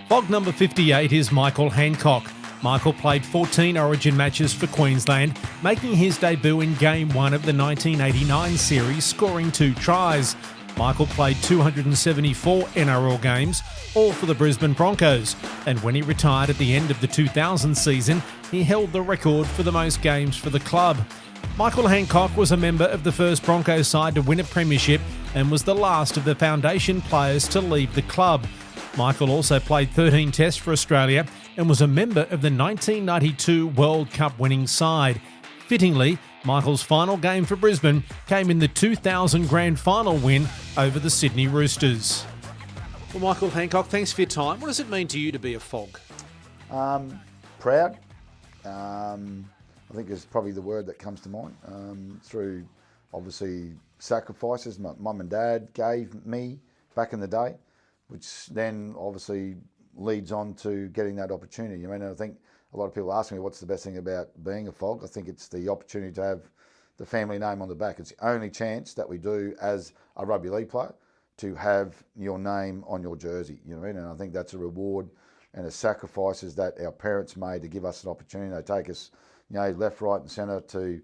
FOG number 58 is Michael Hancock. Michael played 14 Origin matches for Queensland, making his debut in Game 1 of the 1989 series, scoring 2 tries. Michael played 274 NRL games, all for the Brisbane Broncos, and when he retired at the end of the 2000 season, he held the record for the most games for the club. Michael Hancock was a member of the first Broncos side to win a premiership and was the last of the foundation players to leave the club. Michael also played 13 tests for Australia and was a member of the 1992 World Cup winning side. Fittingly, Michael's final game for Brisbane came in the 2000 Grand Final win over the Sydney Roosters. Well, Michael Hancock, thanks for your time. What does it mean to you to be a FOG? Proud. I think is probably the word that comes to mind. Through, obviously, sacrifices my mum and dad gave me back in the day, which then obviously leads on to getting that opportunity. I mean, I think a lot of people ask me what's the best thing about being a FOG. I think it's the opportunity to have the family name on the back. It's the only chance that we do as a rugby league player to have your name on your jersey. You know what I mean? And I think that's a reward and the sacrifices that our parents made to give us an opportunity. They take us, left, right, and centre to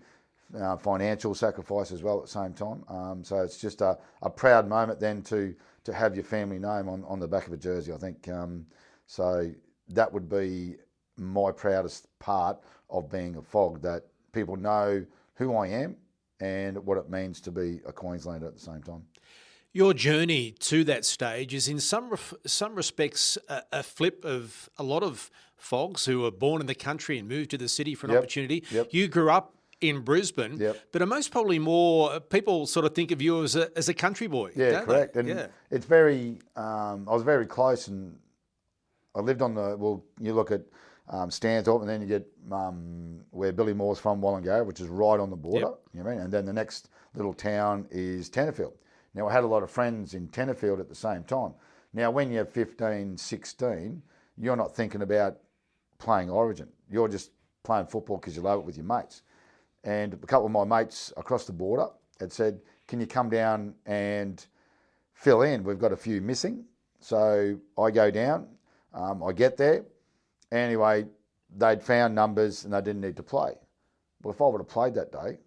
financial sacrifice as well at the same time. So it's just a proud moment then to have your family name on the back of a jersey, I think. So that would be my proudest part of being a FOG, that people know who I am and what it means to be a Queenslander at the same time. Your journey to that stage is in some respects a flip of a lot of FOGs who were born in the country and moved to the city for an opportunity. Yep. You grew up in Brisbane, but are most probably more people sort of think of you as a country boy. Yeah, correct. They? And it's very, I was very close, and I lived on you look at Stanthorpe, and then you get where Billy Moore's from, Wallangarra, which is right on the border. You know what I mean? And then the next little town is Tenterfield. Now, I had a lot of friends in Tenterfield at the same time. Now, when you're 15, 16, you're not thinking about playing Origin. You're just playing football because you love it with your mates. And a couple of my mates across the border had said, can you come down and fill in? We've got a few missing. So I go down, I get there. Anyway, they'd found numbers and they didn't need to play. Well, if I would have played that day,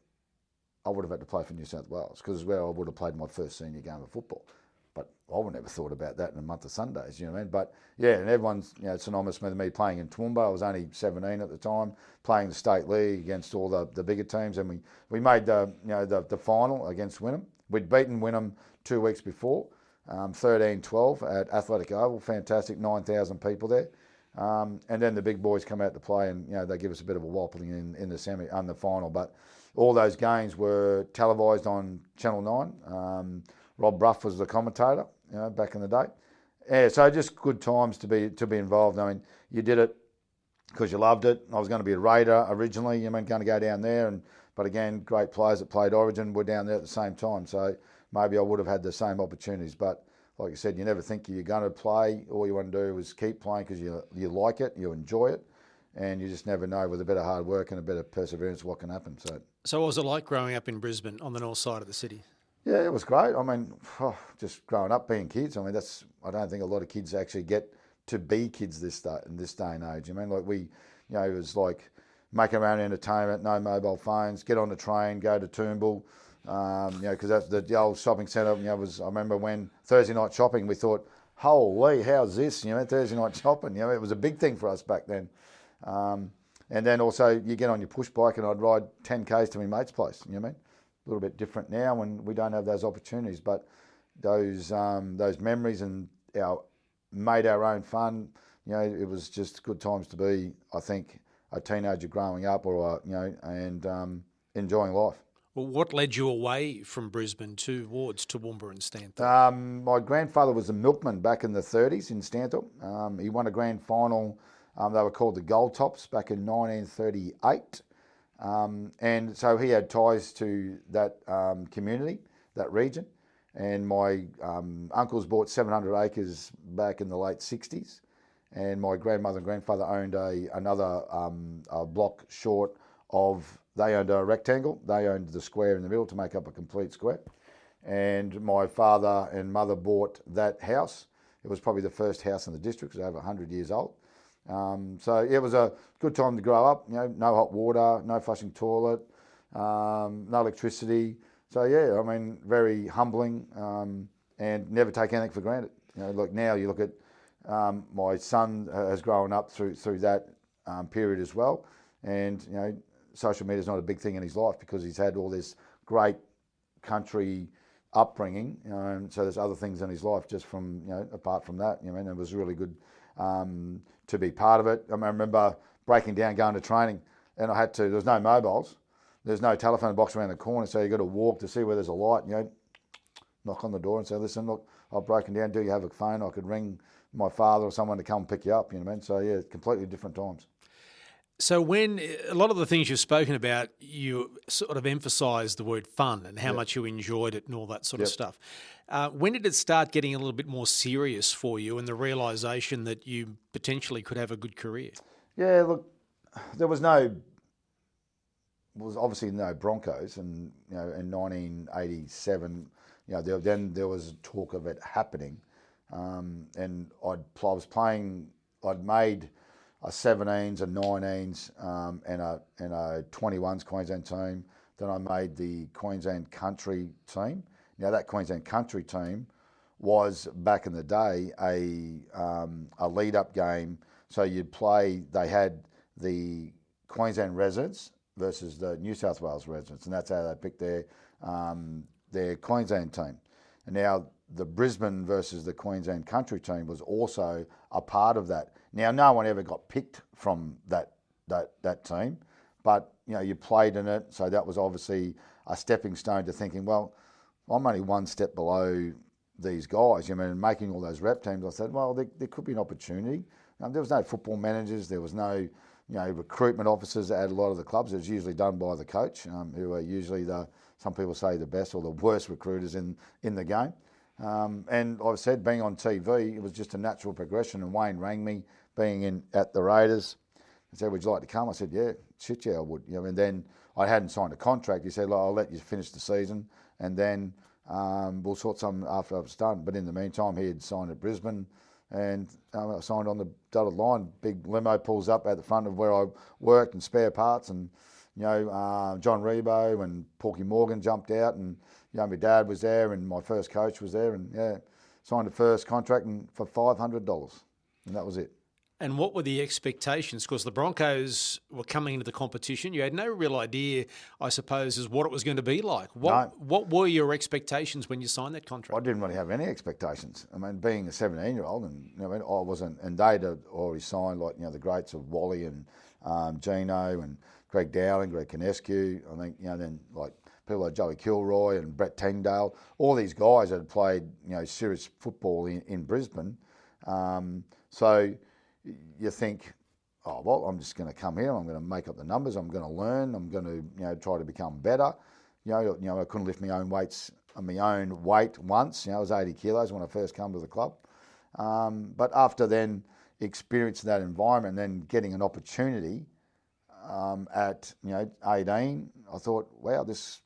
I would have had to play for New South Wales, because where I would have played my first senior game of football. But I would never thought about that in a month of Sundays, you know what I mean? But yeah, and everyone's synonymous with me playing in Toowoomba. I was only 17 at the time, playing the state league against all the bigger teams, and we made the final against Wynnum. We'd beaten Wynnum 2 weeks before, 13-12 at Athletic Oval, fantastic, 9,000 people there. And then the big boys come out to play, and they give us a bit of a whopping in the final. But all those games were televised on Channel 9. Rob Bruff was the commentator, back in the day. Yeah, so just good times to be involved. I mean, you did it because you loved it. I was going to be a Raider originally. Going to go down there, but again, great players that played Origin were down there at the same time. So maybe I would have had the same opportunities. But like you said, you never think you're going to play. All you want to do is keep playing because you like it, you enjoy it. And you just never know, with a bit of hard work and a bit of perseverance, what can happen. So what was it like growing up in Brisbane on the north side of the city? Yeah, it was great. I mean, just growing up being kids. I mean, I don't think a lot of kids actually get to be kids in this day and age. I mean, like it was like making our own entertainment, no mobile phones, get on the train, go to Toowoomba, because that's the old shopping centre. I remember when Thursday night shopping, we thought, holy, how's this? Thursday night shopping. It was a big thing for us back then. And then also you get on your push bike and I'd ride 10 Ks to my mate's place. You know what I mean? A little bit different now when we don't have those opportunities, but those memories and made our own fun. It was just good times to be, I think, a teenager growing up, and enjoying life. Well, what led you away from Brisbane towards Toowoomba and Stanthorpe? My grandfather was a milkman back in the 30s in Stanthorpe. He won a grand final. They were called the Gold Tops back in 1938. And so he had ties to that community, that region. And my uncles bought 700 acres back in the late 60s. And my grandmother and grandfather owned another block short of, they owned a rectangle. They owned the square in the middle to make up a complete square. And my father and mother bought that house. it was probably the first house in the district. It was over 100 years old. So it was a good time to grow up. No hot water, no flushing toilet, no electricity. So yeah, I mean, very humbling, and never take anything for granted. Like now you look at my son has grown up through that period as well, and social media is not a big thing in his life because he's had all this great country upbringing. So there's other things in his life just from apart from that. It was really good to be part of it. I remember breaking down, going to training, and I had to. There was no mobiles. There's no telephone box around the corner, so you got to walk to see where there's a light. Knock on the door and say, "Listen, look, I've broken down. Do you have a phone? I could ring my father or someone to come pick you up." So yeah, completely different times. So when a lot of the things you've spoken about, you sort of emphasised the word fun and how much you enjoyed it and all that sort of stuff. When did it start getting a little bit more serious for you and the realisation that you potentially could have a good career? Yeah, look, there was obviously no Broncos, and in 1987, then there was talk of it happening, and I was playing. I'd made a 17s, a 19s, and a 21s Queensland team. Then I made the Queensland Country team. Now that Queensland Country team was back in the day a lead-up game. So you'd play. They had the Queensland residents versus the New South Wales residents, and that's how they picked their Queensland team. And now the Brisbane versus the Queensland Country team was also a part of that. Now no one ever got picked from that team, but you played in it, so that was obviously a stepping stone to thinking, well, I'm only one step below these guys. Making all those rep teams, I said, well, there could be an opportunity. There was no football managers, there was no recruitment officers at a lot of the clubs. It was usually done by the coach, who are usually some people say the best or the worst recruiters in the game. And I've said, being on TV, it was just a natural progression. And Wayne rang me, being at the Raiders, and said, "Would you like to come?" I said, "Yeah, shit, yeah, I would." And then I hadn't signed a contract. He said, "I'll let you finish the season, and then we'll sort something after I was done." But in the meantime, he had signed at Brisbane. And I signed on the dotted line. Big limo pulls up at the front of where I worked, and spare parts, and John Rebo and Porky Morgan jumped out, and my dad was there, and my first coach was there, and signed the first contract for $500, and that was it. And what were the expectations? Because the Broncos were coming into the competition. You had no real idea, I suppose, as what it was going to be like. What were your expectations when you signed that contract? I didn't really have any expectations. being a 17-year-old, and I wasn't, and they'd already signed the greats of Wally and Gino and Greg Dowling, Greg Kinescu. I think then people like Joey Kilroy and Brett Tengdale. All these guys had played serious football in Brisbane. So you think, oh, well, I'm just going to come here, I'm going to make up the numbers, I'm going to learn, I'm going to try to become better. I couldn't lift my own weight once. I was 80 kilos when I first came to the club. But after then experiencing that environment and then getting an opportunity at 18, I thought, wow, this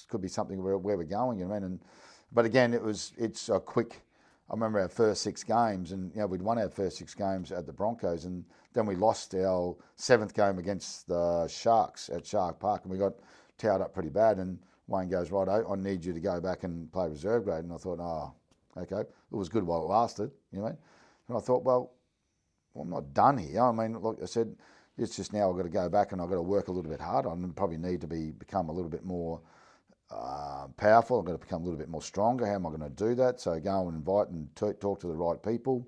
could be something where we're going. But again, it's a quick. I remember our first 6 games, and we'd won our first 6 games at the Broncos, and then we lost our 7th game against the Sharks at Shark Park, and we got towed up pretty bad. And Wayne goes, right, I need you to go back and play reserve grade. And I thought, okay, it was good while it lasted, And I thought, well, I'm not done here. Like I said, it's just now I've got to go back and I've got to work a little bit harder. I probably need to become a little bit more powerful. I've got to become a little bit more stronger. How am I going to do that? So go and invite and talk to the right people,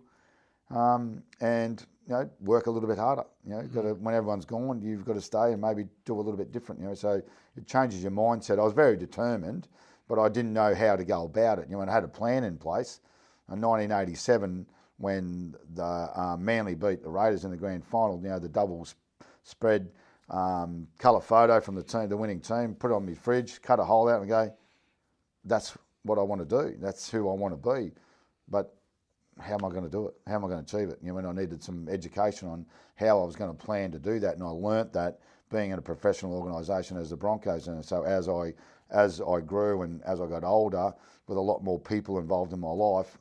and work a little bit harder. Got to, when everyone's gone, you've got to stay and maybe do a little bit different. So it changes your mindset. I was very determined, but I didn't know how to go about it. I had a plan in place. In 1987, when the Manly beat the Raiders in the grand final, the double spread. Colour photo from the team, the winning team, put it on my fridge, cut a hole out and go, that's what I want to do. That's who I want to be. But how am I going to do it? How am I going to achieve it? I needed some education on how I was going to plan to do that. And I learnt that being in a professional organisation as the Broncos. And so as I as I grew and as I got older, with a lot more people involved in my life,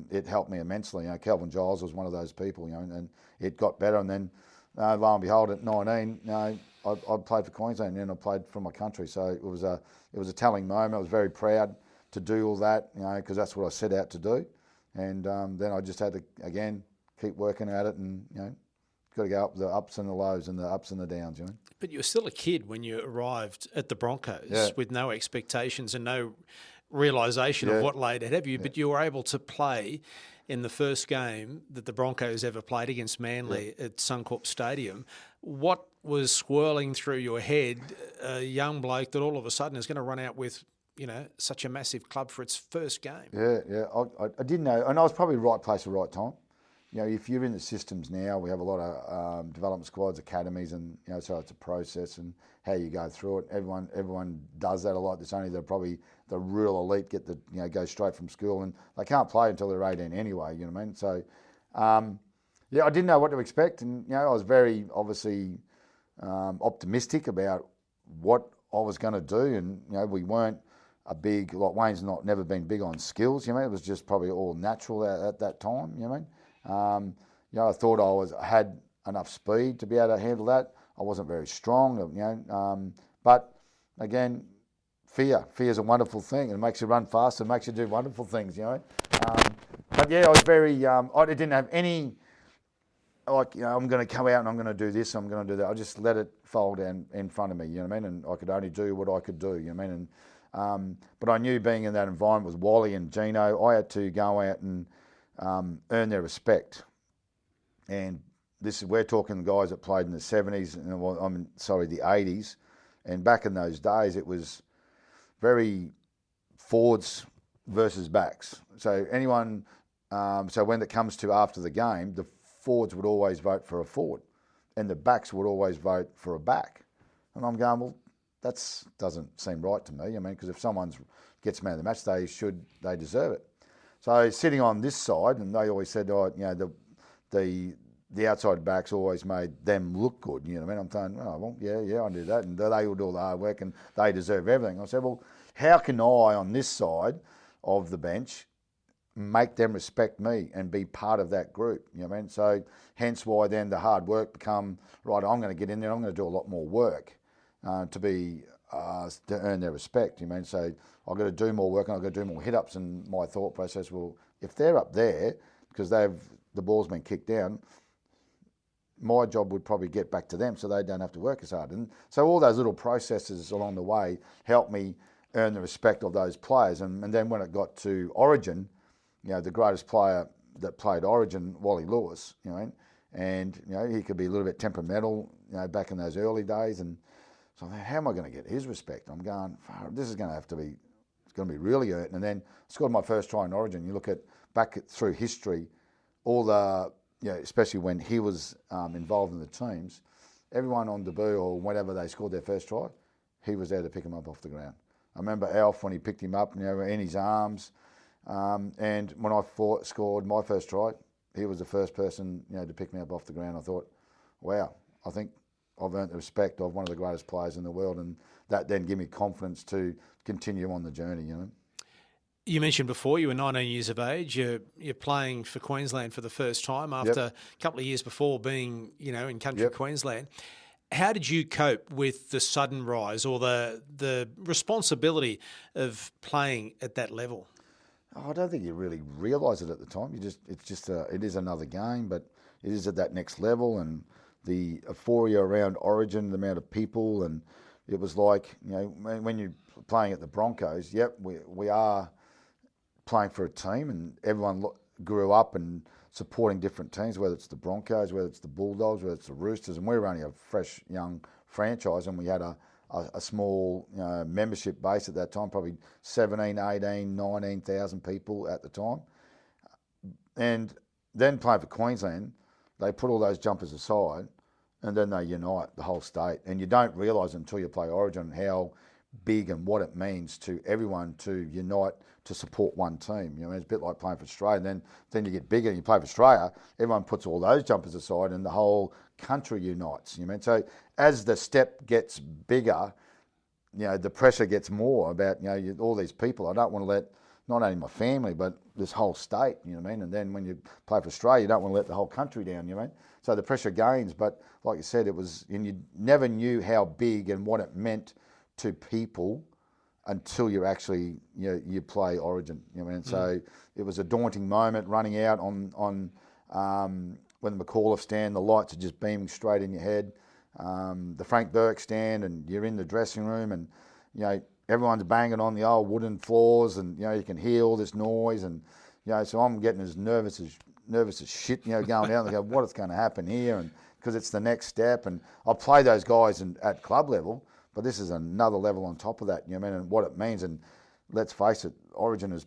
it helped me immensely. Kelvin Giles was one of those people, and it got better. And then, lo and behold, at 19, I played for Queensland and I played for my country. So it was a telling moment. I was very proud to do all that, because that's what I set out to do. And then I just had to, again, keep working at it, and got to go up the ups and the lows and the ups and the downs. But you were still a kid when you arrived at the Broncos, with no expectations and no realisation of what laid ahead of you. But you were able to play in the first game that the Broncos ever played against Manly at Suncorp Stadium. What was swirling through your head, a young bloke that all of a sudden is going to run out with, such a massive club for its first game? Yeah. I didn't know, and I was probably right place at the right time. If you're in the systems now, we have a lot of development squads, academies, and so it's a process and how you go through it. Everyone does that a lot. There's only probably the real elite get go straight from school, and they can't play until they're 18 anyway. You know what I mean? So, I didn't know what to expect, and I was very obviously optimistic about what I was going to do, and we weren't a big, like Wayne's never been big on skills. It was just probably all natural at that time. You know what I mean? I thought I had enough speed to be able to handle that. I wasn't very strong, but again, fear is a wonderful thing, and it makes you run faster, makes you do wonderful things, But I was very, I didn't have any, I'm going to come out and I'm going to do this, I'm going to do that. I just let it fold down in front of me, and I could only do what I could do, but I knew being in that environment with Wally and Gino, I had to go out and earn their respect. And we're talking guys that played in the 70s, the 80s. And back in those days, it was very forwards versus backs. So when it comes to after the game, the forwards would always vote for a forward and the backs would always vote for a back. And I'm going, well, that doesn't seem right to me. Because if someone gets man of the match, they deserve it. So sitting on this side, and they always said, the outside backs always made them look good. I'm saying, I do that, and they will do all the hard work, and they deserve everything. I said, well, how can I, on this side of the bench, make them respect me and be part of that group? So hence why then the hard work become, right, I'm going to get in there, I'm going to do a lot more work to earn their respect. So I've got to do more work and I've got to do more hit-ups, and my thought process, well, if they're up there because the ball's been kicked down, my job would probably get back to them so they don't have to work as hard. And so all those little processes along the way helped me earn the respect of those players. And then when it got to Origin, the greatest player that played Origin, Wally Lewis, and he could be a little bit temperamental, back in those early days. And so I'm thinking, how am I going to get his respect? I'm going, this is going to be, it's going to be really earned. And then I scored my first try in Origin. You look back through history, all the, especially when he was involved in the teams, everyone on debut or whenever they scored their first try, he was there to pick him up off the ground. I remember Alf when he picked him up, in his arms. And when I scored my first try, he was the first person, to pick me up off the ground. I thought, wow, I think I've earned the respect of one of the greatest players in the world, and that then gave me confidence to continue on the journey. You mentioned before you were 19 years of age. You're playing for Queensland for the first time after a couple of years before being, in country Queensland. How did you cope with the sudden rise or the responsibility of playing at that level? I don't think you really realise it at the time. It is another game, but it is at that next level, and the euphoria around Origin, the amount of people, and it was like, when you're playing at the Broncos, we are playing for a team, and everyone grew up and supporting different teams, whether it's the Broncos, whether it's the Bulldogs, whether it's the Roosters, and we were only a fresh young franchise, and we had a small membership base at that time, probably 17, 18, 19,000 people at the time. And then playing for Queensland, they put all those jumpers aside and then they unite the whole state. And you don't realise until you play Origin how big and what it means to everyone to unite to support one team. It's a bit like playing for Australia. Then you get bigger and you play for Australia, everyone puts all those jumpers aside and the whole country unites. So as the step gets bigger, the pressure gets more about, all these people. I don't want to let not only my family, but this whole state, you know what I mean? And then when you play for Australia, you don't want to let the whole country down, you know what I mean? So the pressure gains, but like you said, and you never knew how big and what it meant to people until you actually, you play Origin, you know what I mean? So it was a daunting moment running out on when the McAuliffe stand, the lights are just beaming straight in your head. The Frank Burke stand, and you're in the dressing room, and everyone's banging on the old wooden floors, and you can hear all this noise, and so I'm getting as nervous as shit, going down. They go, what is going to happen here? And because it's the next step, and I play those guys at club level, but this is another level on top of that, you know what I mean, and what it means. And let's face it, Origin is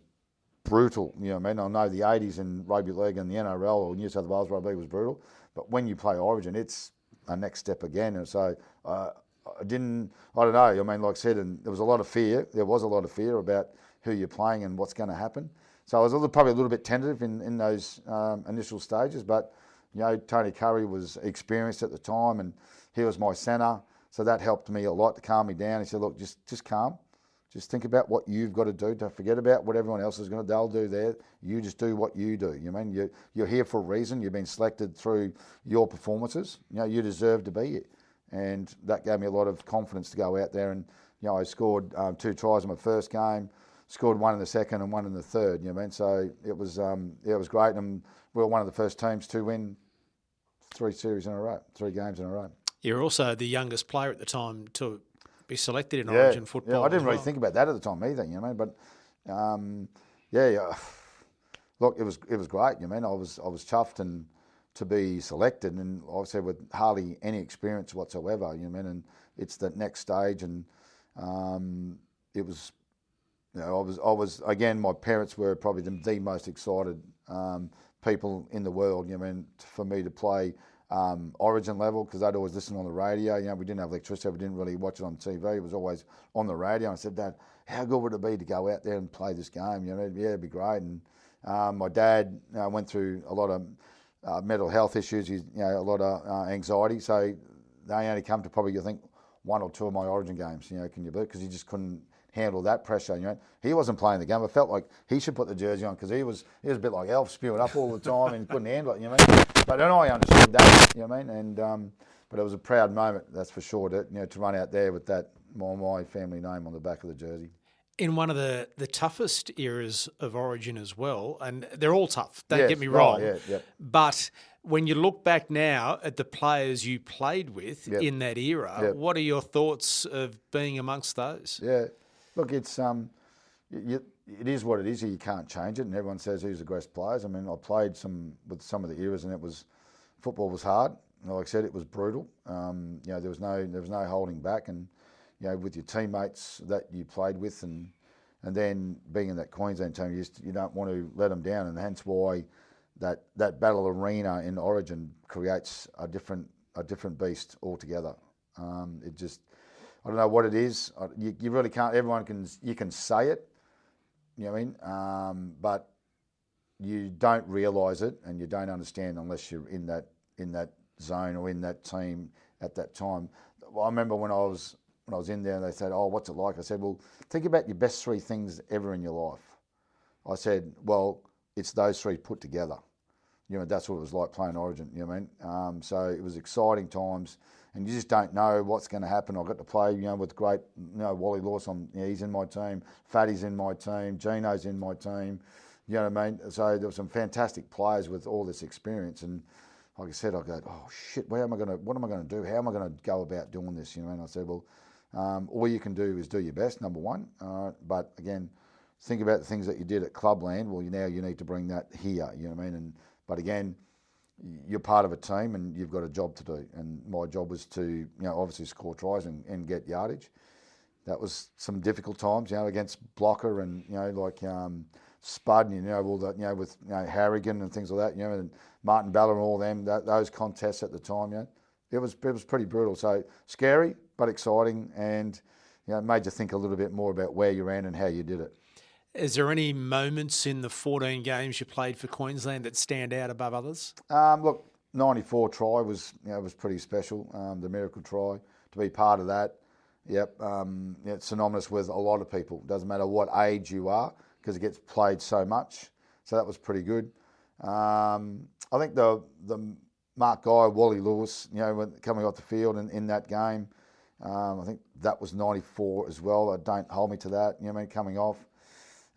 brutal, you know what I mean. I know the 80s in rugby league and the NRL or New South Wales rugby league was brutal, but when you play Origin, it's a next step again. And so I don't know, I mean, like I said, and there was a lot of fear about who you're playing and what's going to happen. So I was probably a little bit tentative in those initial stages, but Tony Curry was experienced at the time, and he was my centre, so that helped me a lot to calm me down. He said, look, just calm. Just think about what you've got to do. Don't forget about what everyone else is they'll do there. You just do what you do. You mean you're here for a reason. You've been selected through your performances. You deserve to be here, and that gave me a lot of confidence to go out there. And I scored 2 tries in my first game, scored 1 in the second and 1 in the third. You know what I mean? So it was great, and we were one of the first teams to win 3 games in a row. You're also the youngest player at the time to be selected in Origin football. Yeah, I didn't really think about that at the time either, you know what I mean? But look, it was great, you know what I mean? I was chuffed and to be selected, and obviously with hardly any experience whatsoever, you know what I mean? And it's the next stage, and it was, I was again, my parents were probably the most excited people in the world, you know what I mean, for me to play Origin level, because I'd always listen on the radio. We didn't have electricity, we didn't really watch it on TV. It was always on the radio. And I said, Dad, how good would it be to go out there and play this game? It'd be great. And my dad went through a lot of mental health issues. He's a lot of anxiety. So they only come to probably, I think, 1 or 2 of my Origin games. Can you believe? Because he just couldn't handle that pressure. He wasn't playing the game. I felt like he should put the jersey on, because he was a bit like Elf, spewing up all the time and couldn't handle it. You know what I mean? But then I understood that. You know what I mean? And but it was a proud moment, that's for sure. To run out there with that my family name on the back of the jersey. In one of the toughest eras of Origin as well, and they're all tough. Don't get me wrong. But when you look back now at the players you played with in that era, what are your thoughts of being amongst those? Yeah. Look, it's it is what it is. You can't change it, and everyone says who's the greatest players. I mean, I played with some of the eras, and football was hard. Like I said, it was brutal. There was no holding back, and with your teammates that you played with, and then being in that Queensland team, you don't want to let them down, and hence why that battle arena in Origin creates a different beast altogether. I don't know what it is. You really can't. You can say it, you know what I mean? But you don't realise it, and you don't understand unless you're in that zone or in that team at that time. Well, I remember when I was in there, and they said, "Oh, what's it like?" I said, "Well, think about your best 3 things ever in your life." I said, "Well, it's those 3 put together." That's what it was like playing Origin. You know what I mean? So it was exciting times. And you just don't know what's going to happen. I got to play, with great, Wally Lawson. He's in my team. Fatty's in my team. Gino's in my team. You know what I mean? So there were some fantastic players with all this experience. And like I said, I go, oh shit, what am I going to do? How am I going to go about doing this? And I said, well, all you can do is do your best, number one. But again, think about the things that you did at Clubland. Well, now you need to bring that here. You know what I mean? But again, you're part of a team, and you've got a job to do. And my job was to, obviously score tries and get yardage. That was some difficult times, against Blocker and, Spud, and, all that, with, Harrigan and things like that, and Martin Balla and all them, those contests at the time, it was pretty brutal. So scary, but exciting, and, it made you think a little bit more about where you ran and how you did it. Is there any moments in the 14 games you played for Queensland that stand out above others? Look, 94 try was pretty special. The miracle try, to be part of that. Yep, it's synonymous with a lot of people. Doesn't matter what age you are, because it gets played so much. So that was pretty good. I think the Mark Guy, Wally Lewis, coming off the field in that game, I think that was 94 as well. Don't hold me to that. Coming off.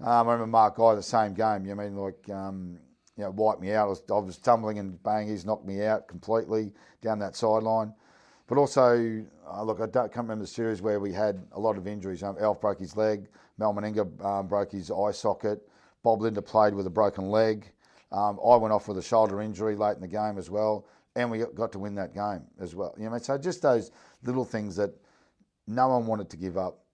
I remember Mark Guy the same game. Wiped me out. I was tumbling and bang, he's knocked me out completely down that sideline. But also, look, can't remember the series where we had a lot of injuries. Alf broke his leg. Mel Meninga broke his eye socket. Bob Linder played with a broken leg. I went off with a shoulder injury late in the game as well. And we got to win that game as well. So just those little things that no one wanted to give up.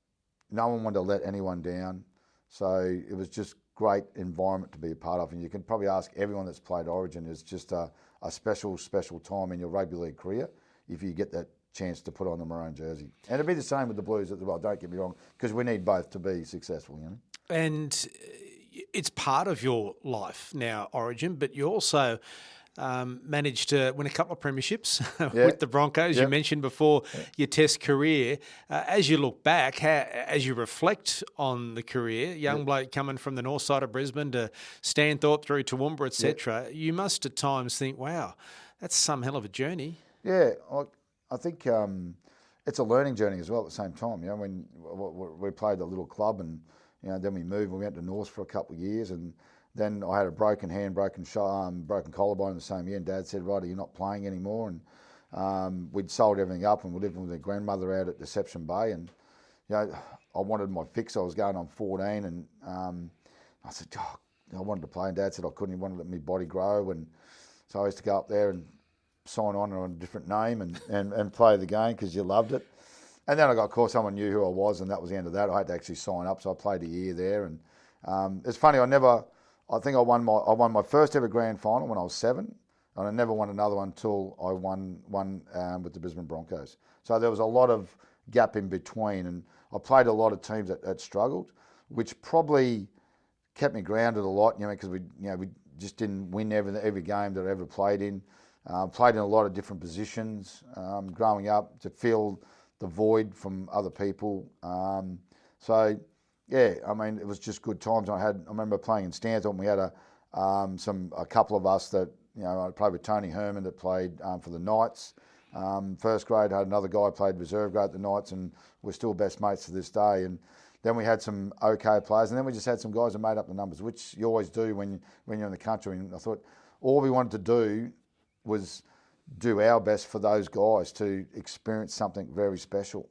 No one wanted to let anyone down. So it was just great environment to be a part of. And you can probably ask everyone that's played Origin, it's just a special, special time in your rugby league career if you get that chance to put on the maroon jersey. And it'd be the same with the Blues as well, don't get me wrong, because we need both to be successful, And it's part of your life now, Origin, but you also managed to win a couple of premierships with the Broncos. You mentioned before your Test career. As you look back, as you reflect on the career, young bloke coming from the north side of Brisbane to Stanthorpe through to Toowoomba, etc., you must at times think, wow, that's some hell of a journey. Yeah, I think it's a learning journey as well at the same time. When we played a little club and then we moved, we went to North for a couple of years, and then I had a broken hand, broken collarbone in the same year, and Dad said, right, you're not playing anymore. And we'd sold everything up and we're living with their grandmother out at Deception Bay, and I wanted my fix. I was going on 14, and I said, I wanted to play, and Dad said I couldn't. He wanted to let my body grow, and so I used to go up there and sign on a different name and play the game because you loved it. And then of course, someone knew who I was, and that was the end of that. I had to actually sign up, so I played a year there. And it's funny, I think I won my first ever grand final when I was 7, and I never won another one until I won with the Brisbane Broncos. So there was a lot of gap in between, and I played a lot of teams that struggled, which probably kept me grounded a lot, because we just didn't win every game that I ever played in. Played in a lot of different positions growing up to fill the void from other people. It was just good times. I remember playing in Stanthorpe, and we had a couple of us that, I played with Tony Herman that played for the Knights. First grade, I had another guy played reserve grade at the Knights, and we're still best mates to this day. And then we had some okay players, and then we just had some guys that made up the numbers, which you always do when you're in the country. And I thought all we wanted to do was do our best for those guys to experience something very special.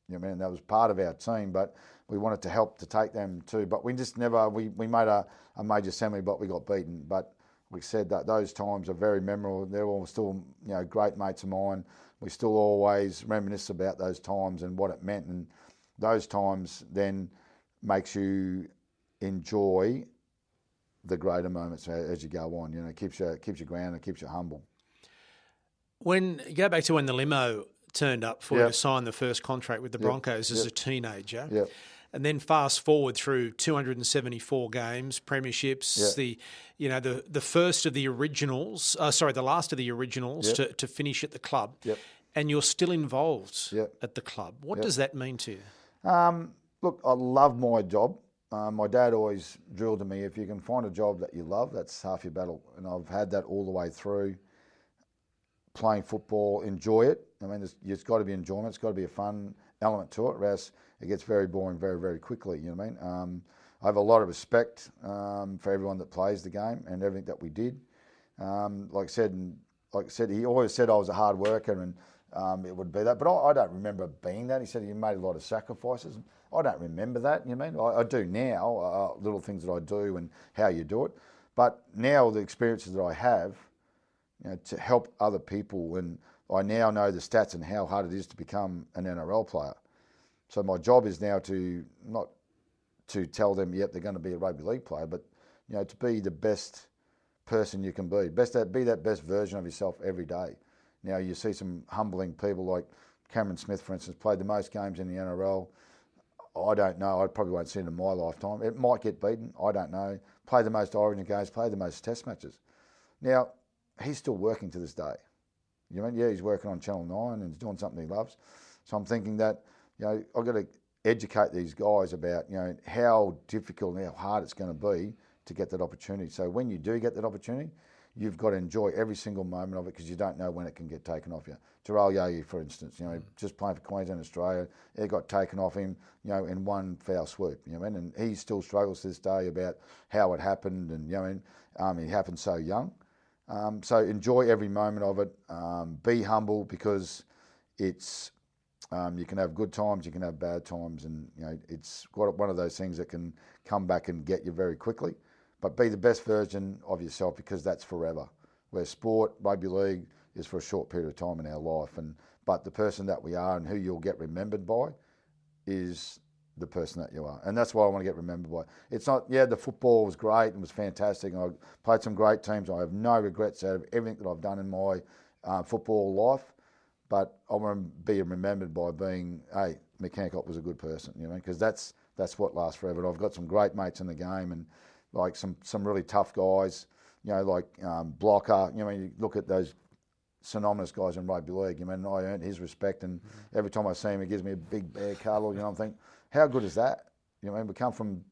And that was part of our team, but we wanted to help to take them too. But we just never, we made a major semi, but we got beaten. But we said that those times are very memorable. They're all still, great mates of mine. We still always reminisce about those times and what it meant. And those times then makes you enjoy the greater moments as you go on. It keeps you grounded, keeps you humble. When you go back to when the limo turned up for you to sign the first contract with the Broncos as a teenager, and then fast forward through 274 games, premierships, the first of the originals, the last of the originals to finish at the club, and you're still involved at the club. What does that mean to you? Look, I love my job. My dad always drilled to me, if you can find a job that you love, that's half your battle. And I've had that all the way through. Playing football, enjoy it. It's got to be enjoyment. It's got to be a fun element to it, or else it gets very boring very, very quickly. I have a lot of respect for everyone that plays the game and everything that we did. Like I said, he always said I was a hard worker, and it would be that. But I don't remember being that. He said you made a lot of sacrifices. I don't remember that. I do now, little things that I do and how you do it. But now the experiences that I have, to help other people, and I now know the stats and how hard it is to become an NRL player. So my job is now to not to tell them, yep, they're going to be a rugby league player, but to be the best person you can be, be that best version of yourself every day. Now you see some humbling people like Cameron Smith, for instance, played the most games in the NRL. I don't know. I probably won't see it in my lifetime. It might get beaten. I don't know. Played the most Origin games. Played the most Test matches. Now, he's still working to this day. He's working on Channel 9 and he's doing something he loves. So I'm thinking that I've got to educate these guys about, how difficult and how hard it's going to be to get that opportunity. So when you do get that opportunity, you've got to enjoy every single moment of it because you don't know when it can get taken off you. Terrell Yogi, for instance, just playing for Queensland, Australia, it got taken off him, in one foul swoop, and he still struggles to this day about how it happened, and it happened so young. So enjoy every moment of it. Be humble because it's you can have good times, you can have bad times, and it's one of those things that can come back and get you very quickly. But be the best version of yourself because that's forever. Where sport, rugby league is for a short period of time in our life, but the person that we are and who you'll get remembered by is the person that you are, and that's why I want to get remembered by. It's not, the football was great and was fantastic, and I played some great teams. I have no regrets out of everything that I've done in my football life, but I want to be remembered by being, hey, Mick Hancock was a good person, because that's what lasts forever. And I've got some great mates in the game, and like some really tough guys, like Blocker. You look at those synonymous guys in rugby league. I earned his respect, and every time I see him, he gives me a big bear cuddle. I'm thinking, how good is that? We come from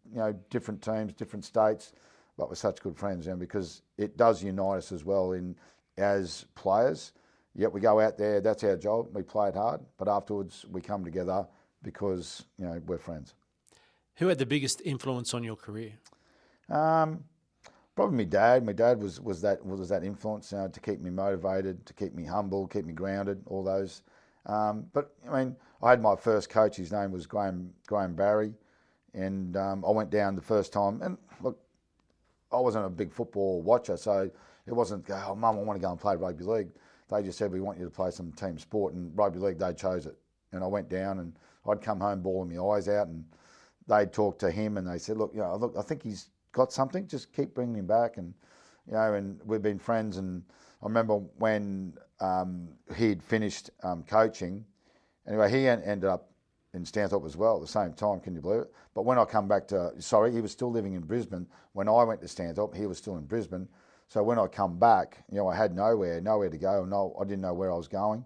different teams, different states, but we're such good friends, because it does unite us as well as players. Yet we go out there, that's our job. We play it hard, but afterwards we come together because we're friends. Who had the biggest influence on your career? Probably my dad. My dad was that influence to keep me motivated, to keep me humble, keep me grounded, all those. But I had my first coach. His name was Graham Barry, and I went down the first time. And look, I wasn't a big football watcher, so it wasn't, oh, Mum, I want to go and play rugby league. They just said, we want you to play some team sport, and rugby league, they chose it. And I went down, and I'd come home bawling my eyes out, and they'd talk to him, and they said, look, I think he's got something, just keep bringing him back. And and we've been friends. And I remember when he'd finished coaching, anyway, he ended up in Stanthorpe as well at the same time, can you believe it? But when I come back he was still living in Brisbane. When I went to Stanthorpe, he was still in Brisbane. So when I come back, I had nowhere to go, and I didn't know where I was going.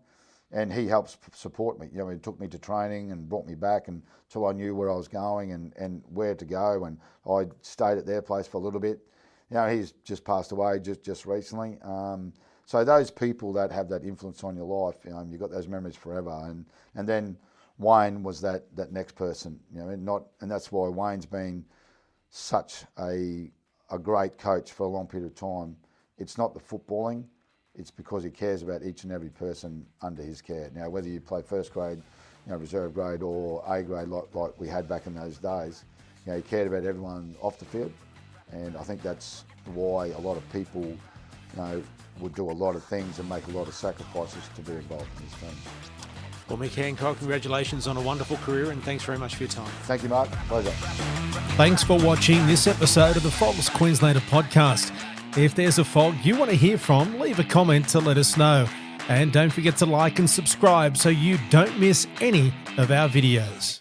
And he helped support me. He took me to training and brought me back until I knew where I was going and where to go. And I stayed at their place for a little bit. He's just passed away just recently. So those people that have that influence on your life, you've got those memories forever. And then Wayne was that next person, and that's why Wayne's been such a great coach for a long period of time. It's not the footballing. It's because he cares about each and every person under his care. Now, whether you play first grade, reserve grade, or A grade like we had back in those days, he cared about everyone off the field. And I think that's why a lot of people, would do a lot of things and make a lot of sacrifices to be involved in this team. Well, Mick Hancock, congratulations on a wonderful career, and thanks very much for your time. Thank you, Mark. Pleasure. Thanks for watching this episode of the FOG's Queenslander podcast. If there's a FOG you want to hear from, leave a comment to let us know. And don't forget to like and subscribe so you don't miss any of our videos.